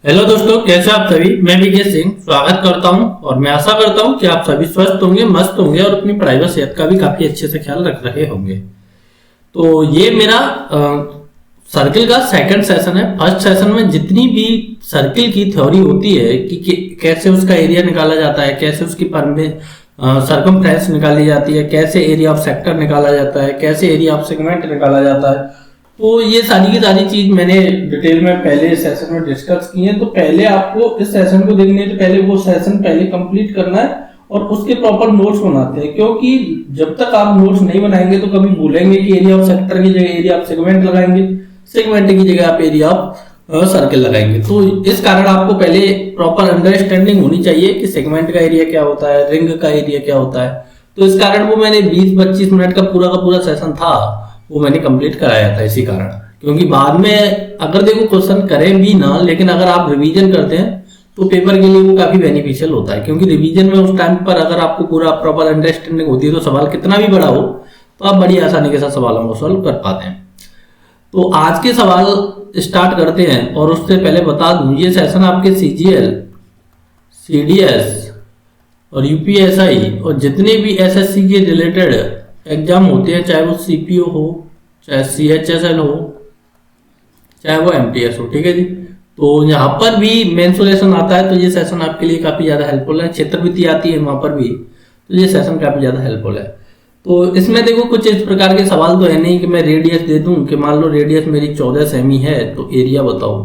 Hello दोस्तों, कैसे आप सभी। मैं विजय सिंह स्वागत करता हूं और मैं आशा करता हूं कि आप सभी स्वस्थ होंगे, मस्त होंगे और अपनी पढ़ाई व सेहत का भी काफी अच्छे से ख्याल रख रहे होंगे। तो ये मेरा सर्किल का सेकंड सेशन है। फर्स्ट सेशन में जितनी भी सर्किल की थ्योरी होती है कि कैसे उसका एरिया निकाला जाता है, कैसे उसकी सरकमफ्रेंस निकाली जाती है, कैसे एरिया ऑफ सेक्टर निकाला जाता है, कैसे एरिया ऑफ सेगमेंट निकाला जाता है, तो ये सारी की सारी चीज मैंने डिटेल में पहले सेशन में डिस्कस की है। तो पहले आपको इस सेशन को देखने से पहले वो सेशन पहले कंप्लीट करना है और उसके प्रॉपर नोट्स बनाते हैं, क्योंकि जब तक आप नोट्स नहीं बनाएंगे तो कभी भूलेंगे कि एरिया ऑफ सेक्टर की जगह एरिया ऑफ सेगमेंट लगाएंगे, सेगमेंट की जगह आप एरिया ऑफ सर्किल लगाएंगे। तो इस कारण आपको पहले प्रॉपर अंडरस्टैंडिंग होनी चाहिए कि सेगमेंट का एरिया क्या होता है, रिंग का एरिया क्या होता है। तो इस कारण वो मैंने 20-25 मिनट का पूरा सेशन था वो मैंने कंप्लीट कराया था इसी कारण, क्योंकि बाद में अगर देखो क्वेश्चन करें भी ना, लेकिन अगर आप रिवीजन करते हैं तो पेपर के लिए वो काफी बेनिफिशियल होता है। क्योंकि रिवीजन में उस टाइम पर अगर आपको पूरा प्रॉपर अंडरस्टैंडिंग होती है तो सवाल कितना भी बड़ा हो तो आप बड़ी आसानी के साथ सवालों को सॉल्व कर पाते हैं। तो आज के सवाल स्टार्ट करते हैं, और उससे पहले बता दूं ये सेशन आपके सीजीएल, सीडीएस और यूपीएसआई और जितने भी एसएससी के रिलेटेड एग्जाम होते हैं, चाहे वो सीपीओ हो, चाहे सीएचएसएल हो, चाहे वो एमटीएस हो, ठीक है जी। तो यहाँ पर भी मेंसुरेशन आता है तो ये सेशन आपके लिए काफी ज्यादा हेल्पफुल है। क्षेत्रवृत्ति आती है वहां पर भी, तो ये सेशन काफी ज्यादा हेल्पफुल है। तो इसमें देखो कुछ इस प्रकार के सवाल तो है नहीं कि मैं रेडियस दे दूं कि मान लो रेडियस मेरी 14 सेमी है तो एरिया बताओ।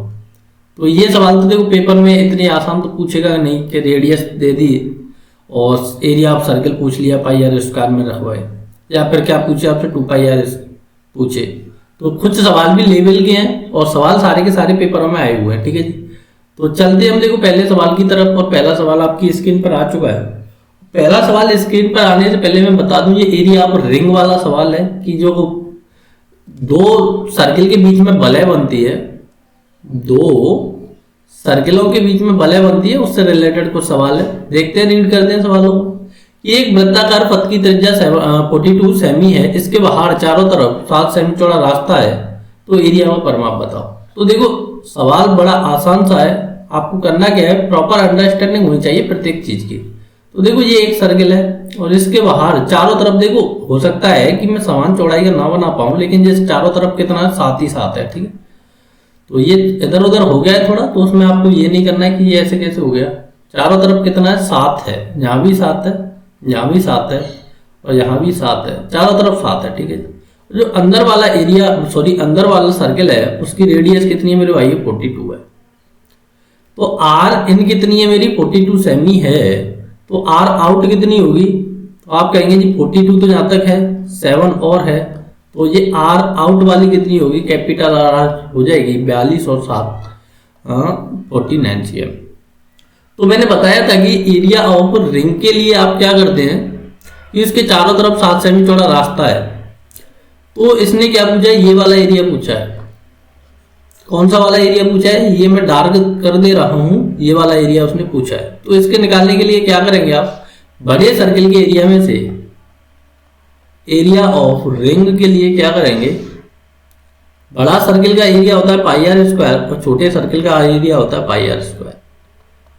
तो ये सवाल तो देखो पेपर में इतने आसान तो पूछेगा नहीं कि रेडियस दे दी और एरिया ऑफ सर्किल पूछ लिया पाई आर स्क्वायर में रखवाए, या फिर क्या पूछे आपसे 2 पाई आर पूछे। तो कुछ सवाल भी लेवल के हैं और सवाल सारे के सारे पेपरों में आए हुए हैं, ठीक है जी। तो चलते हम देखो पहले सवाल की तरफ, और पहला सवाल आपकी स्क्रीन पर आ चुका है। पहला सवाल स्क्रीन पर आने से पहले मैं बता दूं ये एरिया ऑफ रिंग वाला सवाल है कि जो दो सर्किल के बीच में वलय बनती है, दो सर्किलों के बीच में वलय बनती है, उससे रिलेटेड कुछ सवाल है। देखते हैं, रीड करते हैं सवालों को। एक वृत्ताकार पथ की त्रिज्या 42 सेमी है, इसके बाहर चारों तरफ 7 सेमी चौड़ा रास्ता है, तो एरिया में परिमाप बताओ। तो देखो सवाल बड़ा आसान सा है, आपको करना क्या है, प्रॉपर अंडरस्टैंडिंग होनी चाहिए प्रत्येक चीज की। तो देखो ये एक सर्किल है और इसके बाहर चारों तरफ देखो, हो सकता है कि मैं समान चौड़ाई का ना बना पाऊं, लेकिन जैसे चारों तरफ कितना है, 7 ही 7 है, ठीक है। तो ये इधर उधर हो गया है थोड़ा, तो उसमें आपको ये नहीं करना है कि ये ऐसे कैसे हो गया। चारों तरफ कितना है, 7 है, यहाँ भी 7 है, यहाँ भी 7 है और यहाँ भी 7 है, चारों तरफ 7 है, ठीक है। जो अंदर वाला एरिया, सॉरी अंदर वाला सर्किल है, उसकी रेडियस कितनी है मेरे भाई, 42 है। तो आर इन कितनी है मेरी, 42 सेमी है, तो आर आउट कितनी होगी, तो आप कहेंगे जी 42 तो जहां तक है, 7 और है, तो ये आर आउट वाली कितनी होगी, कैपिटल आर हो जाएगी 42 और 7 49 cm। तो मैंने बताया था कि एरिया ऑफ रिंग के लिए आप क्या करते हैं कि इसके चारों तरफ 7 सेमी चौड़ा रास्ता है। तो इसने क्या पूछा है, ये वाला एरिया पूछा है। कौन सा वाला एरिया पूछा है, ये मैं डार्क कर दे रहा हूं, ये वाला एरिया उसने पूछा है। तो इसके निकालने के लिए क्या करेंगे आप, बड़े सर्किल के एरिया में से एरिया ऑफ रिंग के लिए क्या करेंगे, बड़ा सर्किल का एरिया होता है पाई आर स्क्वायर और छोटे सर्किल का एरिया होता है पाई आर स्क्वायर।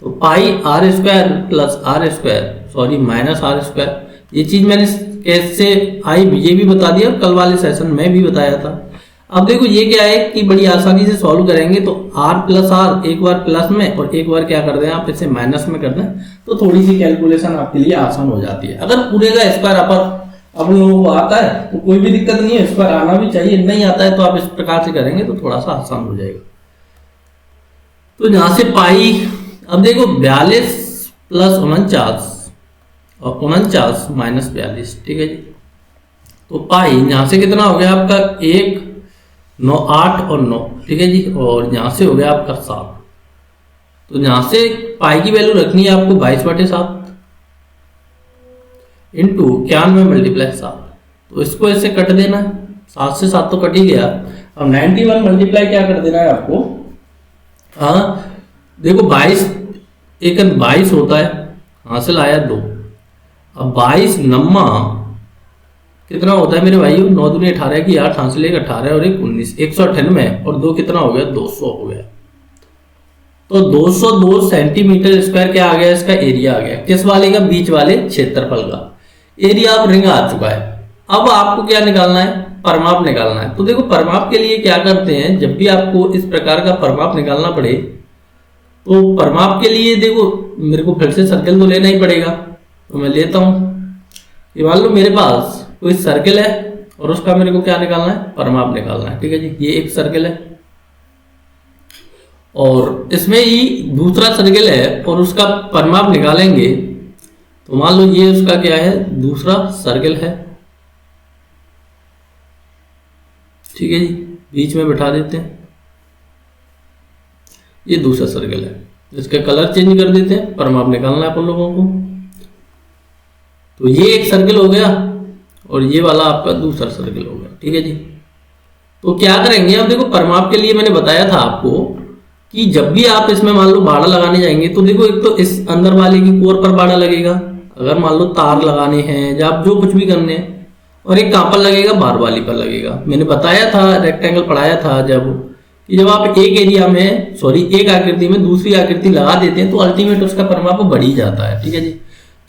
तो pi R square plus R square, sorry minus R square, ये चीज मैंने कैसे आई ये भी बता दिया और कल वाले सेशन में भी बताया था। अब देखो ये क्या है कि बड़ी आसानी से सॉल्व करेंगे। तो आर प्लस आर एक बार प्लस में और एक बार क्या कर दें आप इसे माइनस में कर दें, तो थोड़ी सी कैलकुलेशन आपके लिए आसान हो जाती है। अगर पूरे का स्क्वायर आप लोगों को आता है तो कोई भी दिक्कत नहीं है, स्क्वायर आना भी चाहिए, नहीं आता है तो आप इस प्रकार से करेंगे तो थोड़ा सा आसान हो जाएगा। तो यहां से पाई, अब देखो 42 प्लस 49 और 49 माइनस 42, ठीक है जी। तो पाई यहां से कितना हो गया आपका 1, 9, 8 और 9, ठीक है जी, और यहां से हो गया आपका 7। तो यहां से पाई की वैल्यू रखनी है आपको 22/7 इंटू 91 मल्टीप्लाई 7। तो इसको ऐसे कट देना है, 7 से 7 तो कट ही गया। अब 91 मल्टीप्लाई क्या कर देना है आपको, देखो 22 एक 22 होता है, हासिल आया 2। अब 22 नम्मा कितना होता है मेरे भाइयों, 9 दूनी 18 की 8, हासिल 18 और 1 19, 198 और 2 कितना हो गया, 200 हो गया। तो 202 सेंटीमीटर स्क्वायर क्या आ गया, इसका एरिया आ गया। किस वाले का, बीच वाले क्षेत्रफल का एरिया ऑफ रिंग आ चुका है। अब आपको क्या निकालना है, परिमाप निकालना है। तो देखो परिमाप के लिए क्या करते हैं, जब भी आपको इस प्रकार का परिमाप निकालना पड़े तो परिमाप के लिए देखो मेरे को फिर से सर्कल तो लेना ही पड़ेगा। तो मैं लेता हूं, ये मान लो मेरे पास कोई सर्कल है और उसका मेरे को क्या निकालना है, परिमाप निकालना है। ठीक है जी, ये एक सर्कल है और इसमें ही दूसरा सर्कल है और उसका परिमाप निकालेंगे। तो मान लो ये उसका क्या है, दूसरा सर्कल है। ठीक है जी, बीच में बिठा देते हैं, ये दूसरा सर्कल है, इसका कलर चेंज कर देते हैं, परिमाप निकालना है अपन लोगों को। तो ये एक सर्कल हो गया और ये वाला आपका दूसरा सर्कल हो गया। ठीक है जी, तो क्या करेंगे, अब देखो परिमाप के लिए मैंने बताया था आपको कि जब भी आप इसमें मान लो बाड़ा लगाने जाएंगे तो देखो एक तो इस अंदर वाले की कोर पर बाड़ा लगेगा, अगर मान लो तार लगाने हैं या आप जो कुछ भी करने हैं, और एक कहां पर लगेगा, बाहर वाली पर लगेगा। मैंने बताया था, रेक्टेंगल पढ़ाया था जब, कि जब आप एक एरिया में एक आकृति में दूसरी आकृति लगा देते हैं तो अल्टीमेट उसका परिमाप बढ़ ही जाता है। ठीक है जी,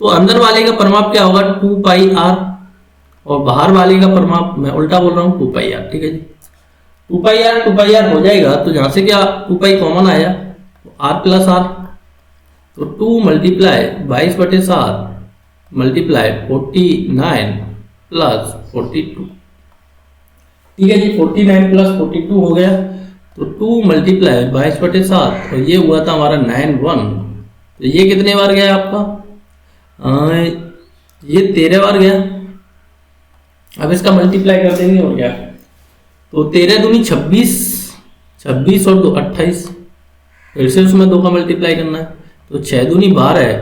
तो अंदर वाले का परिमाप क्या होगा, 2πr, और बाहर वाले का परिमाप मैं उल्टा बोल रहा हूँ 2πr। ठीक है जी, 2πr हो जाएगा। तो जहां से क्या 2π कॉमन आया तो r प्लस आर, तो 2 मल्टीप्लाई 22/7 मल्टीप्लाई 49 प्लस 42। ठीक है जी, 49 प्लस 42 हो गया, तो 2 मल्टीप्लाई 22/7 और ये हुआ था हमारा 91। तो ये कितने बार गया आपका, ये 13 बार गया। अब इसका मल्टीप्लाई कर देंगे और क्या, तो 13 दूनी 26, 26 और 2 28, फिर से उसमें 2 का मल्टीप्लाई करना है, तो 6 दूनी 12,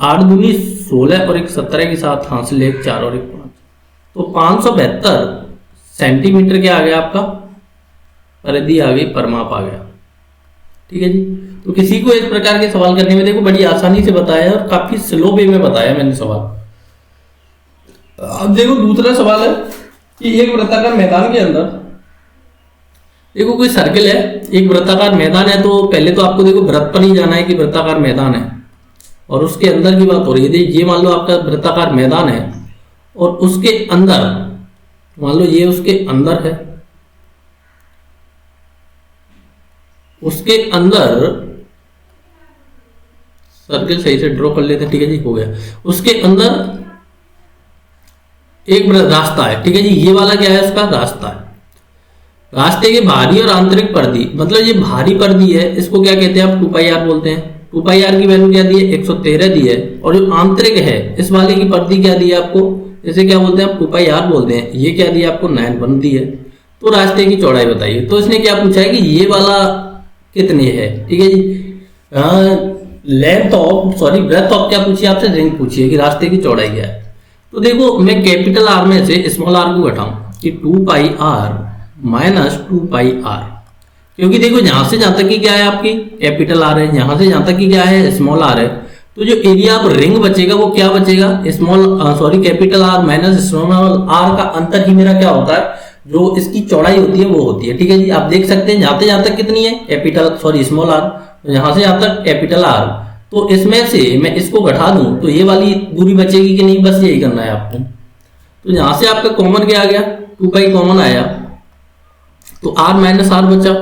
8 दूनी 16 और एक 17 के साथ हासिल 1 4 और 1 5, तो 572 सेंटीमीटर क्या आ गया आपका, परिधि आ गई, परिमाप आ गया। ठीक है जी, तो किसी को इस प्रकार के सवाल करने में देखो बड़ी आसानी से बताया और काफी स्लो वे में बताया मैंने सवाल। अब देखो दूसरा सवाल है कि एक वृत्ताकार मैदान के अंदर देखो कोई सर्कल है, एक वृत्ताकार मैदान है। तो पहले तो आपको देखो वृत्त पर ही जाना है कि वृत्ताकार मैदान है, और उसके अंदर की बात हो रही है। ये मान लो आपका वृत्ताकार मैदान है और उसके अंदर मान लो ये उसके अंदर है, उसके अंदर सर्कल सही से ड्रॉ कर लेते हैं। ठीक है जी, हो गया। उसके अंदर एक रास्ता है। ठीक है जी, ये वाला क्या है, उसका रास्ता है। रास्ते के बाहरी और आंतरिक परिधि, मतलब ये बाहरी परिधि है, इसको क्या कहते हैं आप, 2πr बोलते हैं। 2πr की वैल्यू क्या दी है, 113 दी है, और जो आंतरिक है इस वाले की परिधि क्या दी है आपको, इसे क्या बोलते हैं आप, 2πr बोलते हैं। ये क्या दिया आपको, 91 दी है। तो रास्ते की चौड़ाई बताइए। तो इसने क्या पूछा है कि ये वाला कितने है। ठीक है जी, लेंथ ऑफ ब्रेथ ऑफ क्या पूछिए आपसे, रिंग पूछिए कि रास्ते की चौड़ाई क्या है। तो देखो मैं कैपिटल आर में से स्मॉल आर को घटाऊं कि 2πr माइनस 2πr, क्योंकि देखो जहां से जहां तक की क्या है आपकी कैपिटल आर है, यहां से जहां तक की क्या है स्मॉल आर है। तो जो एरिया ऑफ रिंग बचेगा वो क्या बचेगा, capital R minus small R का अंतर ही मेरा क्या होता है, जो इसकी चौड़ाई होती है वो होती है। ठीक है जी, आप देख सकते हैं जहां तक कितनी है कैपिटल स्मॉल आर, तो यहां से जहां तक कैपिटल आर, तो इसमें से मैं इसको घटा दूं तो ये वाली दूरी बचेगी कि नहीं, बस यही करना है आपको। तो यहां से आपका कॉमन क्या आ गया, 2π कॉमन आया, तो r माइनस आर बचा।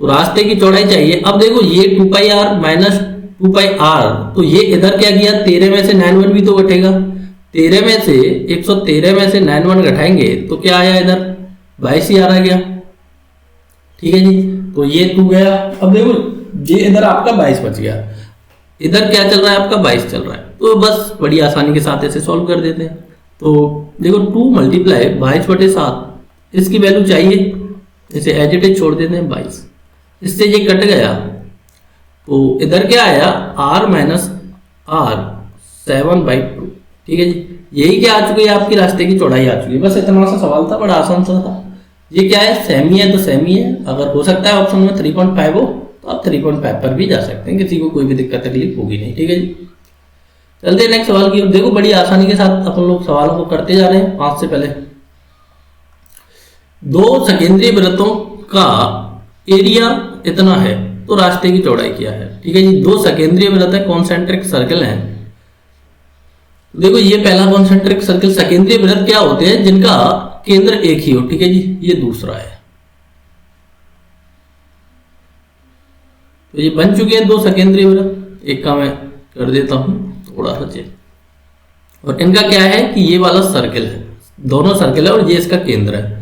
तो रास्ते की चौड़ाई चाहिए। अब देखो ये 2πr माइनस 2πr, तो ये इधर क्या किया, 13 में से 91 भी तो घटेगा। 13 में से 113 में से 91 घटाएंगे तो क्या आया, इधर 22 ही आ गया। ठीक है जी, तो ये 2 गया। अब देखो ये इधर आपका 22 बच गया, इधर क्या चल रहा है आपका 22 चल रहा है। तो बस बड़ी आसानी के साथ ऐसे सॉल्व कर देते हैं। तो देखो 2 मल्टीप्लाई 22/7, इसकी वैल्यू चाहिए, इसे एज इट इज छोड़ देते हैं 22, इससे ये कट गया। तो इधर क्या आया, r माइनस आर 7/2। ठीक है जी, यही क्या आ चुकी है आपकी रास्ते की चौड़ाई आ चुकी है। बस इतना सा सवाल था, बड़ा आसान सा था। ये क्या है, सेमी है तो सेमी है। अगर हो सकता है ऑप्शन में 3.5 हो तो आप 3.5 पर भी जा सकते हैं, किसी को कोई भी दिक्कत तकलीफ होगी नहीं। ठीक है जी, चलते हैं नेक्स्ट सवाल की ओर। देखो बड़ी आसानी के साथ अपन लोग सवालों को करते जा रहे हैं। 5 से पहले 2 सकेंद्रीय वृत्तों का एरिया इतना है, तो रास्ते की चौड़ाई क्या है। ठीक है जी, दो सकेंद्रीय वृत्त है, कॉन्सेंट्रिक सर्कल है। देखो ये पहला कॉन्सेंट्रिक सर्कल, सकेंद्रीय वृत्त क्या होते हैं, जिनका केंद्र एक ही हो। ठीक है जी, ये दूसरा है। तो ये बन चुके हैं दो सकेंद्रीय वृत्त। एक का मैं कर देता हूं थोड़ा सा चेक। और इनका क्या है कि ये वाला सर्कल है, दोनों सर्कल है और ये इसका केंद्र है।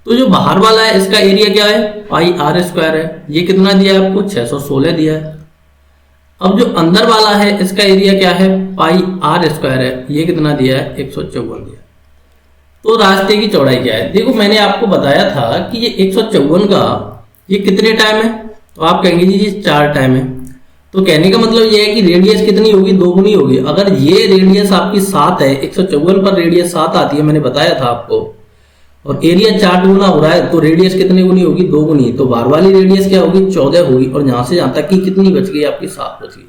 तो जो बाहर वाला है इसका एरिया क्या है, पाई आर स्क्वायर है। ये कितना दिया है आपको, 616 दिया है। अब जो अंदर वाला है इसका एरिया क्या है, पाई आर स्क्वायर है। ये कितना दिया है, 154 दिया है। तो रास्ते की चौड़ाई क्या है, देखो मैंने आपको बताया था कि ये 154 का ये कितने टाइम है, तो आप कहेंगे जी 4 टाइम है। तो कहने का मतलब ये है कि रेडियस कितनी होगी, 2 गुनी होगी। अगर ये रेडियस आपकी 7 है, 154 पर रेडियस 7 आती है, मैंने बताया था आपको, और एरिया 4 गुना हो रहा है, तो रेडियस कितनी गुनी होगी, 2 गुनी। तो बाहर वाली रेडियस क्या होगी, 14 होगी। और यहां से यहां तक की कितनी बच गई आपकी, 7 बच गई।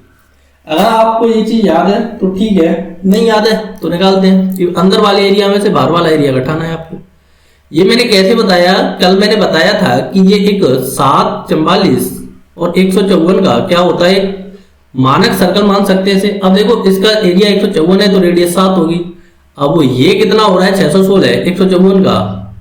अगर आपको ये चीज याद है तो ठीक है, नहीं याद है तो निकालते हैं कि अंदर वाले एरिया में से बाहर वाला एरिया घटाना है आपको। ये मैंने कैसे बताया, कल मैंने बताया था कि ये एक 7, 44 और 154 का क्या होता है, मानक सर्कल मान सकते हैं इसे। अब देखो इसका एरिया 154 है तो रेडियस 7 होगी। अब ये कितना हो रहा है, 616 है, 154 का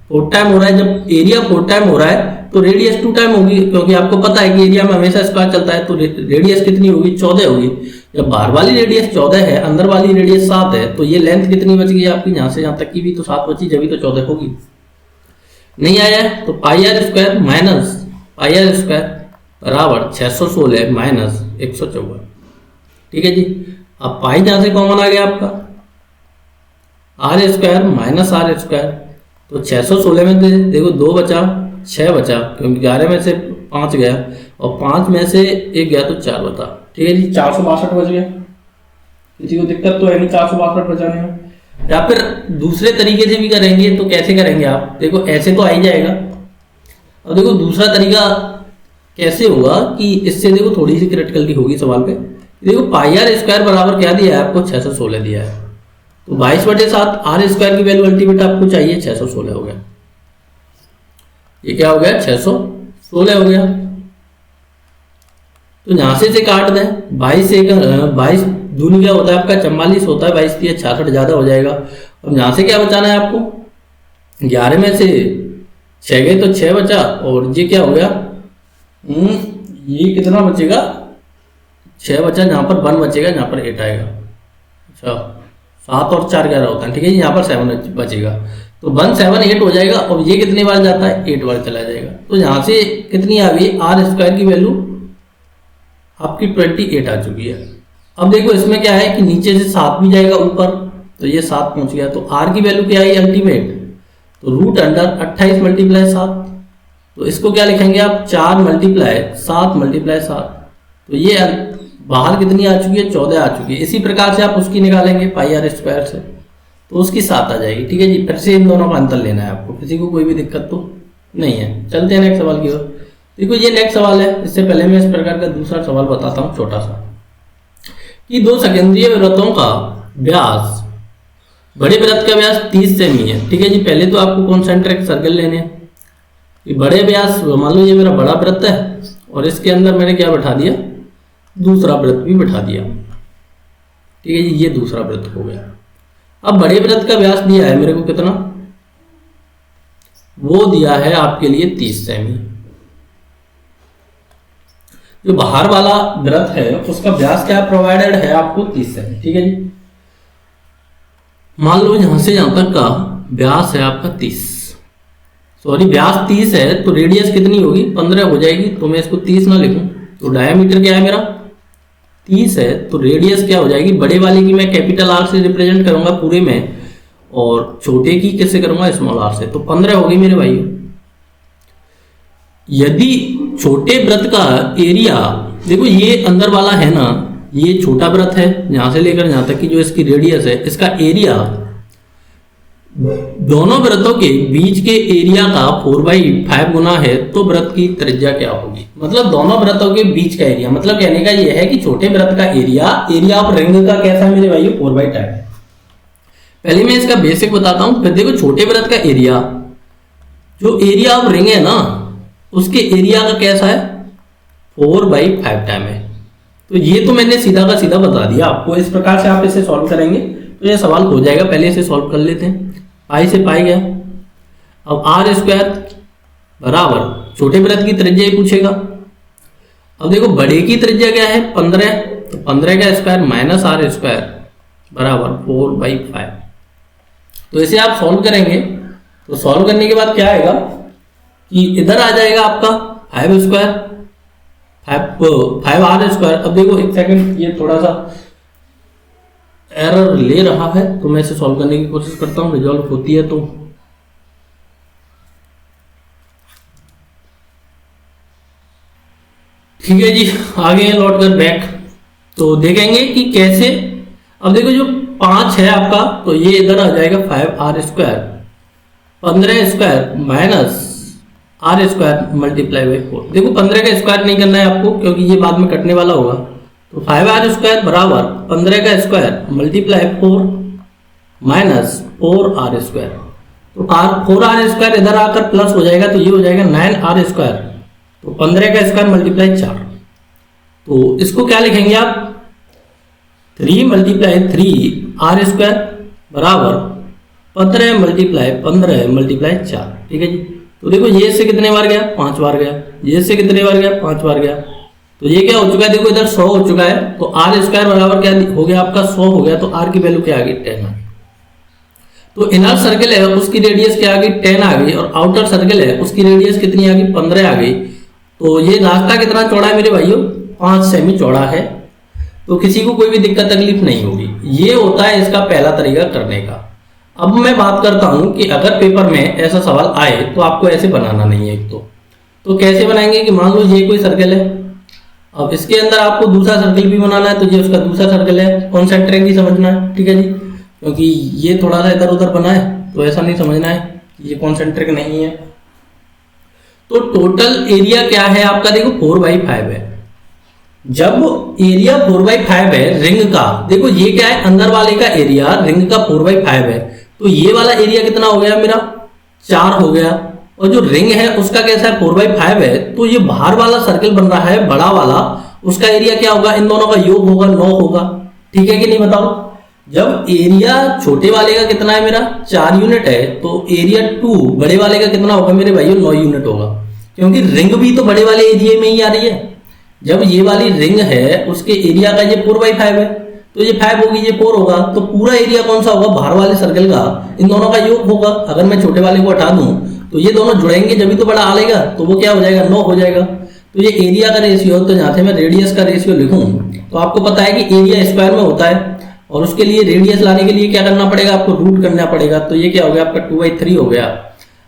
4 टाइम हो रहा है। जब एरिया 4 टाइम हो रहा है तो रेडियस 2 टाइम होगी, क्योंकि आपको पता है कि एरिया में हमेशा स्क्वायर चलता है। तो रेडियस कितनी होगी, 14 होगी। जब बाहर वाली रेडियस 14 है, अंदर वाली रेडियस 7 है, तो ये लेंथ कितनी बच गई आपकी, यहां से यहां तक की भी तो 7 बची, जब भी तो 14 होगी। नहीं आया तो pi R square minus pi R square बराबर 616 माइनस 154। ठीक है जी, अब पाई जहां से कॉमन आ गया आपका, R square minus R square. तो 616 में देखो 2 बचा, 6 बचा, क्योंकि 11 में से 5 गया और 5 में से 1 गया तो 4 बता। ठीक है जी, 462 बच गया। किसी को दिक्कत तो है नहीं 462 बचाने में। या फिर दूसरे तरीके से भी करेंगे तो कैसे करेंगे आप, देखो ऐसे तो आ ही जाएगा। और देखो दूसरा तरीका कैसे होगा कि इससे देखो थोड़ी सी क्रिटिकलिटी होगी सवाल पे। देखो पाई आर स्क्वायर बराबर क्या दिया है आपको, 616 दिया है। तो 22/7 आर स्क्वायर की वैल्यू अल्टीमेट आपको चाहिए, 616 हो गया। ये क्या हो गया, 616 हो गया। तो यहां से काट दें, 22 दूनी क्या होता है आपका, 44 होता है, 22 3 66 ज्यादा हो जाएगा। अब यहां से क्या बचाना है आपको, 11 में से 6 गए तो 6 बचा, और ये क्या हो गया, ये कितना बचेगा, 6 बचा, जहां पर 1 बचेगा, जहां पर 8 आएगा। अच्छा 7 और 4 11 होता है। ठीक है, यहाँ पर 7 बचेगा, तो 1 7 8 हो जाएगा। और ये कितनी बार जाता है, 8 बार चला जाएगा। तो यहां से कितनी आ गई, आर स्क्वायर की वैल्यू आपकी 28 आ चुकी है। अब देखो इसमें क्या है कि नीचे से 7 भी जाएगा ऊपर, तो ये 7 पहुंच गया। तो आर की वैल्यू क्या आई अल्टीमेट, तो रूट अंडर 28 मल्टीप्लाई 7। तो इसको क्या लिखेंगे आप, 4 मल्टीप्लाई 7 मल्टीप्लाई 7। तो ये बाहर कितनी आ चुकी है, 14 आ चुकी है। इसी प्रकार से आप उसकी निकालेंगे पाई आर स्क्वायर से, तो उसकी 7 आ जाएगी। ठीक है जी, फिर से इन दोनों का अंतर लेना है आपको, किसी को कोई भी दिक्कत तो नहीं है। चलते हैं नेक्स्ट सवाल की ओर। देखो ये नेक्स्ट सवाल है, इससे पहले मैं इस प्रकार का दूसरा सवाल बताता हूँ छोटा सा, कि दो सकेंद्रीय वृत्तों का व्यास, बड़े वृत्त का व्यास 30 सेमी है। ठीक है जी, पहले तो आपको कॉन्सेंट्रिक सर्कल लेने हैं। ये बड़े व्यास, मान लो ये मेरा बड़ा वृत्त है और इसके अंदर मैंने क्या बैठा दिया, दूसरा वृत्त भी बैठा दिया। ठीक है जी, ये दूसरा वृत्त हो गया। अब बड़े वृत्त का व्यास दिया है मेरे को कितना, वो दिया है आपके लिए 30 सेमी। जो बाहर वाला वृत्त है उसका व्यास क्या प्रोवाइडेड है आपको, 30 सेमी। ठीक है जी, मान लो यहां से यहां तक का व्यास है आपका 30, सॉरी व्यास 30 है, तो रेडियस कितनी होगी, 15 हो जाएगी। तो मैं इसको 30 ना लिखूं, तो डायमीटर क्या है मेरा 30 है, तो रेडियस क्या हो जाएगी, बड़े वाले की मैं कैपिटल आर से रिप्रेजेंट करूंगा पूरे में, और छोटे की कैसे करूंगा, स्मॉल आर से। तो 15 हो गई मेरे भाई। यदि छोटे वृत्त का एरिया, देखो ये अंदर वाला है ना, ये छोटा वृत्त है, यहां से लेकर यहां तक की जो इसकी रेडियस है, इसका एरिया दोनों वृत्तों के बीच के एरिया का 4/5 गुना है, तो वृत्त की त्रिज्या क्या होगी। मतलब दोनों वृत्तों के बीच का एरिया, मतलब कहने का यह है कि छोटे वृत्त का एरिया ऑफ रिंग का कैसा है मेरे भाई, 4/5। पहले मैं इसका बेसिक बताता हूं, फिर देखो छोटे वृत्त का एरिया, जो एरिया ऑफ रिंग है ना, उसके एरिया का कैसा है 4/5 टाइम है। तो ये तो मैंने सीधा का सीधा बता दिया आपको। इस प्रकार से आप इसे सॉल्व करेंगे तो ये सवाल हो जाएगा। पहले इसे सॉल्व कर लेते हैं। पाई से पाई गया। अब आर स्क्वायर बराबर छोटे वृत्त की त्रिज्या ही पूछेगा। अब देखो बड़े की त्रिज्या क्या है 15, तो 15 का स्क्वायर माइनस आर स्क्वायर बराबर 4/5। तो इसे आप सॉल्व करेंगे तो सॉल्व करने के बाद क्या आएगा कि इधर आ जाएगा आपका 5 स्क्वायर 5 आर स्क्वायर। अब देखो एक सेकंड, ये थोड़ा सा एरर ले रहा है तो मैं इसे सॉल्व करने की कोशिश करता हूं। रिजॉल्व होती है तो ठीक है जी। आगे लौट कर बैक तो देखेंगे कि कैसे। अब देखो जो 5 है आपका तो ये इधर आ जाएगा 5 R square 15 square minus R square multiply by 4। देखो 15 का स्क्वायर नहीं करना है आपको क्योंकि ये बाद में कटने वाला होगा। तो 5 आर स्क्वायर बराबर 15 का square multiply 4 minus 4 R square. तो 4 आर स्क्वायर इधर आकर प्लस हो जाएगा तो ये हो जाएगा 9 आर स्क्वायर। तो 15 का स्क्वायर मल्टीप्लाई 4। तो इसको क्या लिखेंगे आप 3 मल्टीप्लाई 3 आर स्क्वायर बराबर 15 मल्टीप्लाई 4। ठीक है जी। तो देखो ये से कितने बार गया 5 बार गया, ये से कितने बार गया 5 बार गया। तो ये क्या हो चुका है देखो इधर 100 हो चुका है। तो आर स्क्वायर बराबर क्या हो गया आपका 100 हो गया। तो आर की वैल्यू क्या आ गई 10 आ गई। तो इनर सर्कल है उसकी रेडियस क्या आ गई 10 आ गई और आउटर सर्कल है उसकी रेडियस कितनी आ गई 15 आ गई। तो ये रास्ता कितना चौड़ा है मेरे भाइयों 5 सेमी चौड़ा है। तो किसी को कोई भी दिक्कत तकलीफ नहीं होगी। ये होता है इसका पहला तरीका करने का। अब मैं बात करता हूं कि अगर पेपर में ऐसा सवाल आए तो आपको ऐसे बनाना नहीं है। एक तो कैसे बनाएंगे कि मान लो ये कोई सर्कल है। अब इसके अंदर आपको दूसरा सर्कल भी बनाना है तो ये उसका दूसरा सर्कल है। कॉन्सेंट्रिक ही समझना है। ठीक है जी। क्योंकि ये थोड़ा सा इधर उधर बना है तो ऐसा नहीं समझना है कि ये कॉन्सेंट्रिक नहीं है। तो टोटल एरिया क्या है आपका देखो 4/5 है। जब एरिया 4/5 है रिंग का, देखो ये क्या है अंदर वाले का एरिया रिंग का 4/5 है। तो ये वाला एरिया कितना हो गया मेरा 4 हो गया। और जो रिंग है उसका कैसा है 4/5 है। तो ये बाहर वाला सर्कल बन रहा है बड़ा वाला, उसका एरिया क्या होगा इन दोनों का योग होगा 9 होगा। ठीक है कि नहीं बताओ। जब एरिया छोटे वाले का कितना है मेरा 4 यूनिट है तो एरिया 2 बड़े वाले का कितना होगा मेरे भाइयों 9 यूनिट होगा। क्योंकि रिंग भी तो बड़े वाले एरिया में ही आ रही है। जब ये वाली रिंग है उसके एरिया का ये 4/5 है तो ये 5 होगी ये 4 होगा। तो पूरा एरिया कौन सा होगा बाहर वाले सर्कल का इन दोनों का योग होगा। अगर मैं छोटे वाले को हटा दूं तो ये दोनों जुड़ेंगे जब भी तो बड़ा आ लेगा तो वो क्या हो जाएगा 9 हो जाएगा। तो ये एरिया का रेशियो, तो जहाँ से मैं रेडियस का रेशियो लिखूं तो आपको पता है कि एरिया स्क्वायर में होता है और उसके लिए रेडियस लाने के लिए क्या करना पड़ेगा आपको रूट करना पड़ेगा। तो ये क्या हो गया आपका 2/3 हो गया।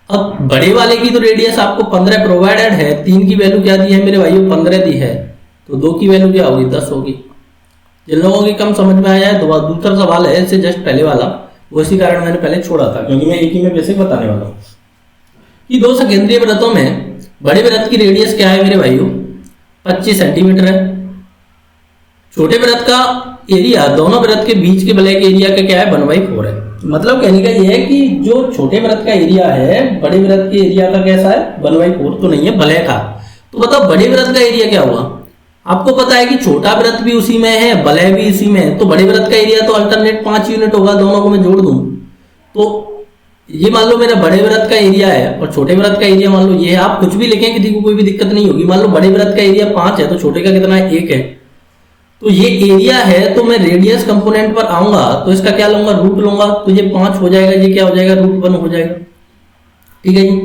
अब बड़े वाले की तो रेडियस आपको 15 प्रोवाइडेड है, 3 की वैल्यू क्या दी है मेरे भाइयों 15 दी है। तो 2 की वैल्यू क्या होगी 10 होगी। जिन लोगों की कम समझ में आया है तो दूसरा सवाल है इससे जस्ट पहले वाला, वो इसी कारण मैंने पहले छोड़ा था क्योंकि मैं एक ही में बेसिक बताने वाला हूँ कि 2 सकेंद्रीय वृत्तों में बड़े वृत्त की रेडियस क्या है मेरे भाइयों 25 सेंटीमीटर है। छोटे वृत्त का एरिया दोनों वृत्त के बीच के वलय के एरिया का क्या है 1/4 है। मतलब कहने का यह है कि जो छोटे वृत्त का एरिया है बड़े वृत्त के एरिया का कैसा है 1/4 तो नहीं है वलय का। तो बताओ बड़े वृत्त का एरिया क्या हुआ। आपको पता है कि छोटा वृत्त भी उसी में है वलय भी इसी में है। तो बड़े वृत्त का एरिया तो अल्टरनेट 5 यूनिट होगा। दोनों को मैं जोड़ दूं तो ये मान लो मेरा बड़े वृत्त का एरिया है और छोटे वृत्त का एरिया मान लो ये है। आप कुछ भी लिखें किसी को कोई भी दिक्कत नहीं होगी। मान लो बड़े वृत्त का एरिया 5 है तो छोटे का कितना है 1 है। तो ये एरिया है तो मैं रेडियस कंपोनेंट पर आऊंगा तो इसका क्या लूंगा रूट लूंगा। तो ये 5 हो जाएगा, ये क्या हो जाएगा √1 हो जाएगा। ठीक है जी।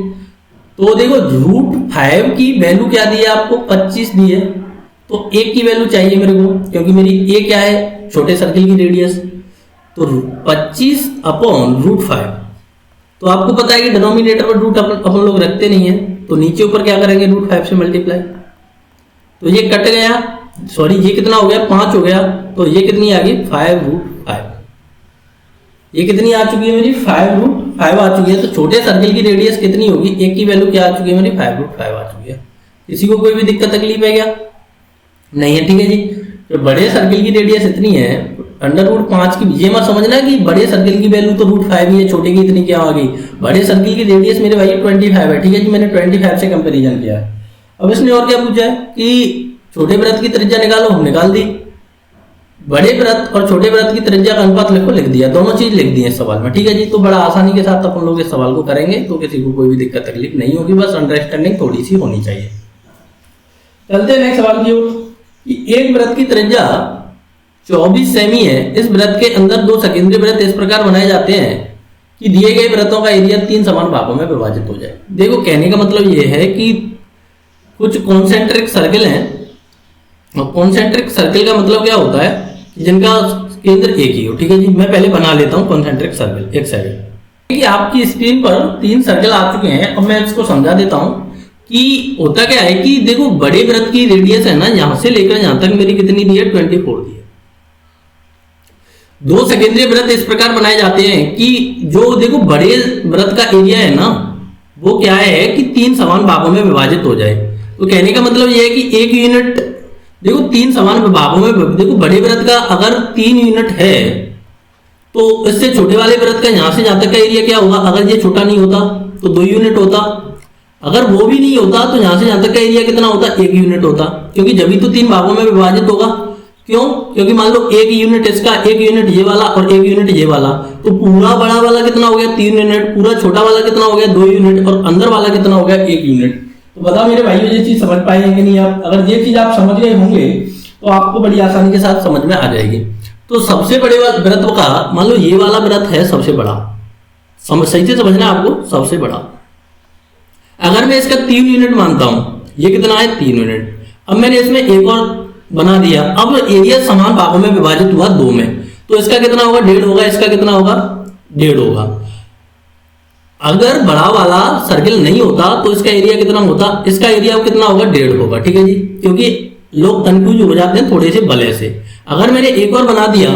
तो देखो √5 की वैल्यू क्या दी है आपको 25 दी है। तो 1 की वैल्यू चाहिए मेरे को क्योंकि मेरी a क्या है छोटे सर्कल की रेडियस। तो 25/√5। तो आपको पता है कि डिनोमिनेटर पर रूट अपन लोग रखते नहीं है तो नीचे ऊपर क्या करेंगे √5 से मल्टीप्लाई। तो ये कट गया, सॉरी ये कितना हो गया 5 हो गया। तो ये कितनी आ गई 5√5। ये कितनी आ चुकी है मेरी 5√5 आ चुकी है। तो छोटे सर्कल की रेडियस कितनी होगी 1 की वैल्यू क्या आ चुकी है मेरी 5√5 आ चुकी है। किसी को कोई भी दिक्कत तकलीफ है क्या नहीं है। ठीक है जी। तो बड़े सर्कल की रेडियस इतनी है √5 की। ये मत समझना कि बड़े सर्कल की वैल्यू तो √5 ही है छोटे की इतनी क्या आ गई। बड़े सर्कल की रेडियस मेरे भाई 25 है। ठीक है जी। मैंने 25 से कंपेरिजन किया है। अब इसने और क्या पूछा है कि छोटे वृत्त की त्रिज्या निकालो, हम निकाल दी। बड़े वृत्त और छोटे वृत्त की त्रिज्या का अनुपात लिखो, लिख दिया, दोनों चीज लिख दी है सवाल में। ठीक है जी, तो बड़ा आसानी के साथ अपन लोग इस सवाल को करेंगे, तो किसी को कोई भी दिक्कत तकलीफ नहीं होगी, बस अंडरस्टैंडिंग थोड़ी सी होनी चाहिए। चलते हैं नेक्स्ट सवाल की ओर कि एक वृत्त की त्रिज्या 24 सेमी है। इस वृत्त के अंदर दो सकेंद्रीय वृत्त इस प्रकार बनाए जाते हैं कि दिए गए वृत्तों का एरिया 3 समान भागों में विभाजित हो जाए। देखो कहने का मतलब यह है कि कुछ कॉन्सेंट्रिक सर्किल हैं, और कॉन्सेंट्रिक सर्किल का मतलब क्या होता है, जिनका केंद्र एक ही हो। ठीक है जी, मैं पहले बना लेता हूं कॉन्सेंट्रिक सर्किल एक साइड कि आपकी स्क्रीन पर 3 सर्कल आ चुके हैं। अब मैं इसको समझा देता हूं कि होता क्या है कि देखो बड़े वृत्त की रेडियस है ना, यहां से लेकर यहां तक मेरी कितनी दी है, 24 दी है। दो सेकेंडरी वृत्त इस प्रकार बनाए जाते हैं कि जो देखो बड़े वृत्त का एरिया है ना, वो क्या है कि 3 समान भागों में विभाजित हो जाए। तो कहने का मतलब यह है कि एक यूनिट देखो 3 समान भागों में, देखो बड़े वृत्त का अगर 3 यूनिट है तो इससे छोटे वाले वृत्त का यहां से जहां तक का एरिया क्या होगा, अगर ये छोटा नहीं होता तो 2 यूनिट होता, अगर वो भी नहीं होता तो यहां से जहां तक का एरिया कितना होता, 1 यूनिट होता, क्योंकि जब भी तो 3 भागों में विभाजित होगा। क्यों? क्योंकि मान लो 1 यूनिट इसका, 1 यूनिट ये वाला और 1 यूनिट ये वाला, तो पूरा बड़ा वाला कितना हो गया, 3 यूनिट, पूरा छोटा वाला कितना हो गया, 2 यूनिट, और अंदर वाला कितना हो गया, 1 यूनिट। तो बताओ मेरे भाइयों ये चीज समझ पाएंगे कि नहीं आप? अगर ये चीज आप समझ गए होंगे तो आपको बड़ी आसानी के साथ समझ में आ जाएगी। तो सबसे बड़े वृत्त का मान लो ये वाला वृत्त है सबसे बड़ा, सही से समझना आपको, सबसे बड़ा। अगर मैं इसका 3 यूनिट मानता हूं, ये कितना है, 3 यूनिट। अब मैंने इसमें एक और बना दिया, अब एरिया समान भागों में विभाजित हुआ 2 में, तो इसका कितना होगा, 1.5 होगा, इसका कितना होगा, 1.5 होगा। अगर बड़ा वाला सर्किल नहीं होता तो इसका एरिया कितना होता, इसका एरिया कितना होगा, 1.5 होगा। ठीक है जी, क्योंकि लोग कंफ्यूज हो जाते हैं थोड़े से भले से। अगर मैंने एक और बना दिया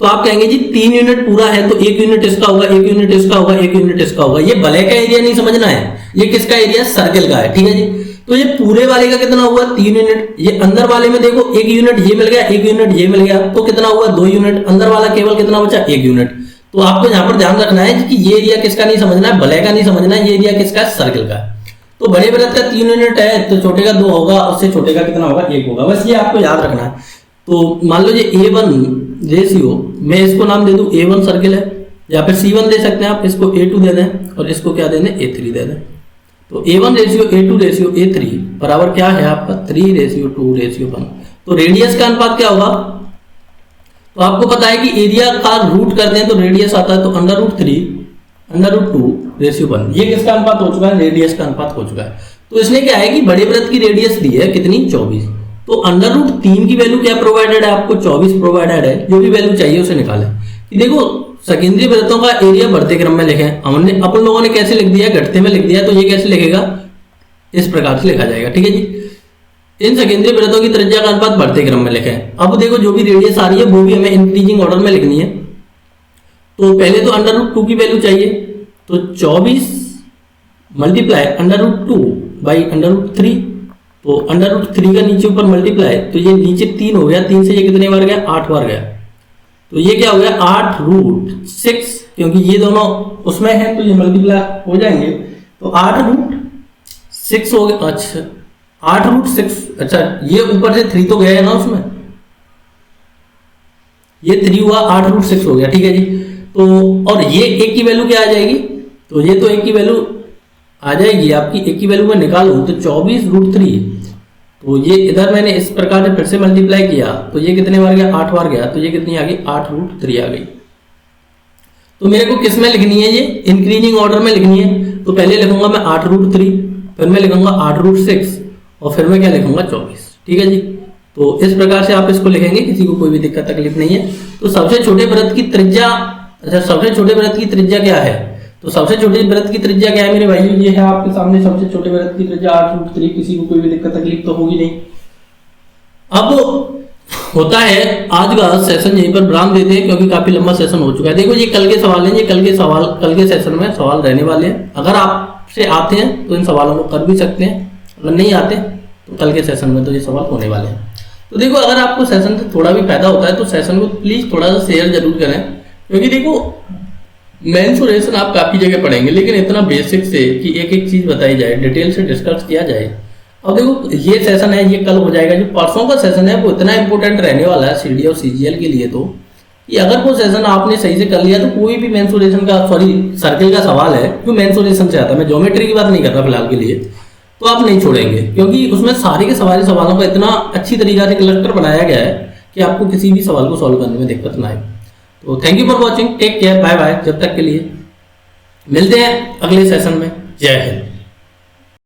तो आप कहेंगे जी 3 यूनिट पूरा है तो 1 यूनिट इसका होगा, 1 यूनिट इसका होगा, 1 यूनिट इसका होगा। ये भले का एरिया नहीं समझना है, ये किसका एरिया, सर्किल का है। ठीक है जी, तो ये पूरे वाले का कितना हुआ, 3 यूनिट। ये अंदर वाले में देखो 1 यूनिट ये मिल गया, 1 यूनिट ये मिल गया, तो कितना हुआ, 2 यूनिट। अंदर वाला केवल कितना बचा, 1 यूनिट। तो आपको यहाँ पर ध्यान रखना है कि ये एरिया किसका नहीं समझना है, भले का नहीं समझना है, ये एरिया किसका है, सर्किल का। तो बड़े वृत्त का 3 यूनिट है तो छोटे का 2 होगा, उससे छोटे का कितना होगा, 1 होगा। बस ये आपको याद रखना है। तो मान लो ये A1 रेशियो, मैं इसको नाम दे दूं A1 सर्किल है, या फिर C1 दे सकते हैं आप, इसको A2 दे दें और इसको क्या दे दें, A3 दे दें। तो A1 ratio A2 ratio A3 बराबर क्या है आपका, 3:2:1। तो रेडियस का अनुपात क्या होगा, तो आपको पता है कि एरिया का रूट करते हैं तो रेडियस आता है, तो √3/2:1। ये किसका अनुपात हो चुका है, रेडियस का अनुपात हो चुका है। तो इसने क्या है कि बड़े वृत्त की रेडियस दी है कितनी, 24। तो √3 की वैल्यू क्या प्रोवाइडेड है आपको, 24 प्रोवाइडेड है। जो भी वैल्यू चाहिए उसे निकालें। देखो सेकेंडरी वृत्तों का एरिया बढ़ते क्रम में लिखें, हमने अपन लोगों ने कैसे लिख दिया, घटते में लिख दिया, तो ये कैसे लिखेगा, इस प्रकार से लिखा जाएगा। ठीक है जी, इन सेकेंडरी वृत्तों की त्रिज्या का अनुपात बढ़ते क्रम में लिखें। अब देखो जो भी रेडियस आ रही है वो भी हमें इंक्रीजिंग ऑर्डर में लिखनी है। तो पहले तो √2 की वैल्यू चाहिए, तो 24 मल्टीप्लाई √2/√3, तो √3 का नीचे ऊपर मल्टीप्लाई, तो ये नीचे 3 हो गया, 3 से ये कितने बार गया, 8 बार गया। तो ये क्या हो गया, 8√6, क्योंकि ये दोनों उसमें है तो ये मल्टीप्लाई हो जाएंगे, तो 8√6 हो गया। अच्छा 8√6, अच्छा ये ऊपर से 3 तो गया है ना उसमें, ये 3 हुआ, 8√6 हो गया। ठीक है जी, तो और ये 1 की वैल्यू क्या आ जाएगी, तो ये तो 1 की वैल्यू आ जाएगी आपकी, 1 की वैल्यू मैं निकालूं तो 24√3, तो ये इधर मैंने इस प्रकार से फिर से मल्टीप्लाई किया तो ये कितने बार गया, 8 बार गया, तो ये कितनी आ गई, 8√3 आ गई। तो मेरे को किस में लिखनी है, ये इंक्रीजिंग ऑर्डर में लिखनी है। तो पहले लिखूंगा मैं 8√3, फिर मैं लिखूंगा 8√6 और फिर मैं क्या लिखूंगा, 24। ठीक है जी, तो इस प्रकार से आप इसको लिखेंगे, किसी को कोई भी दिक्कत तकलीफ नहीं है। तो सबसे छोटे वृत्त की त्रिज्या, अच्छा सबसे छोटे वृत्त की त्रिज्या क्या है, तो सबसे छोटे वृत्त की त्रिज्या क्या है मेरे भाइयों, ये है आपके सामने सबसे छोटे वृत्त की त्रिज्या 8√3। किसी को कोई भी दिक्कत तकलीफ तो होगी नहीं। अब होता है आज का सेशन यहीं पर विराम देते हैं, क्योंकि काफी लंबा सेशन हो चुका है। देखो ये कल के सवाल हैं, ये कल के सेशन में सवाल रहने वाले हैं। अगर आपसे आते हैं तो इन सवालों को कर भी सकते हैं, अगर नहीं आते तो कल के सेशन में तो ये सवाल होने वाले हैं। तो देखो अगर आपको सेशन से थोड़ा भी फायदा होता है तो सेशन को प्लीज थोड़ा सा शेयर जरूर करें, क्योंकि देखो मेंसुरेशन आप काफी जगह पढ़ेंगे, लेकिन इतना बेसिक से कि एक एक चीज बताई जाए, डिटेल से डिस्कस किया जाए, अब देखो ये सेशन है, ये कल हो जाएगा। जो परसों का सेशन है वो इतना इंपॉर्टेंट रहने वाला है सीडी और सीजीएल के लिए, तो कि अगर वो सेशन आपने सही से कर लिया तो कोई भी मेंसुरेशन का, सॉरी सर्किल का सवाल है जो मेंसुरेशन से आता है, मैं ज्योमेट्री की बात नहीं कर रहा फिलहाल के लिए, तो आप नहीं छोड़ेंगे, क्योंकि उसमें सारे के सारे सवालों का इतना अच्छी तरीका से क्लस्टर बनाया गया है कि आपको किसी भी सवाल को सॉल्व करने में दिक्कत ना आए। तो thank you for watching, take care, bye bye. जब तक के लिए मिलते हैं अगले सेशन में। जय हिंद।